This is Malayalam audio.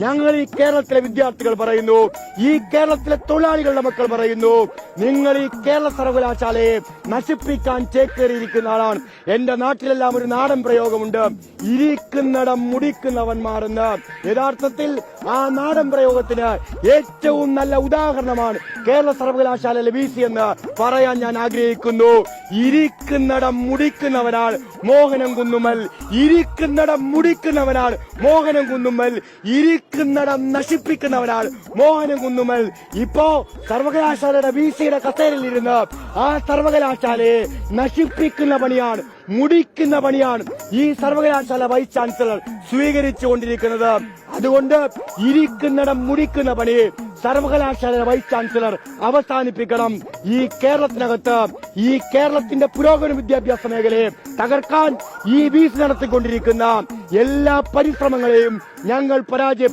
ഞങ്ങൾ ഈ കേരളത്തിലെ വിദ്യാർത്ഥികൾ പറയുന്നു, ഈ കേരളത്തിലെ തൊഴിലാളികളുടെ മക്കൾ പറയുന്നു, നിങ്ങൾ ഈ കേരള സർവകലാശാലയെ നശിപ്പിക്കാൻ ചേക്കേറിയിരിക്കുന്ന ആളാണ്. എന്റെ നാട്ടിലെല്ലാം ഒരു നാടൻ പ്രയോഗമുണ്ട്, ഇരിക്കുന്നിടം മുടിക്കുന്നവന്മാരെന്ന്. യഥാർത്ഥത്തിൽ ആ നാടൻ പ്രയോഗത്തിന് ഏറ്റവും നല്ല ഉദാഹരണമാണ് കേരള സർവകലാശാലയിലെ VC എന്ന് പറയാൻ ഞാൻ ആഗ്രഹിക്കുന്നു. ഇരിക്കുന്നിടം മുടിക്കുന്നവനാണ് മോഹനൻ കുന്നുമ്മൽ, ഇരിക്കുന്നിടം മുടിക്കുന്നവനാണ് മോഹനൻ കുന്നുമ്മൽ, ഇരിക്കുന്നിടം നശിപ്പിക്കുന്നവനാണ് മോഹനൻ കുന്നുമ്മൽ. ഇപ്പോ സർവകലാശാലയുടെ VCയുടെ കസേരയിലിരുന്ന് ആ സർവകലാശാലയെ നശിപ്പിക്കുന്ന പണിയാണ്, മുടിക്കുന്ന പണിയാണ് ഈ സർവകലാശാല വൈസ് ചാൻസലർ സ്വീകരിച്ചുകൊണ്ടിരിക്കുന്നത്. അതുകൊണ്ട് ഇരിക്കുന്നിടം മുടിക്കുന്ന പണി സർവകലാശാല വൈസ് ചാൻസലർ അവസാനിപ്പിക്കണം. ഈ കേരളത്തിനകത്ത് ഈ കേരളത്തിന്റെ പുരോഗമന വിദ്യാഭ്യാസ മേഖലയെ തകർക്കാൻ ഈ VC നടത്തിക്കൊണ്ടിരിക്കുന്ന എല്ലാ പരിശ്രമങ്ങളെയും ഞങ്ങൾ പരാജയപ്പെടും.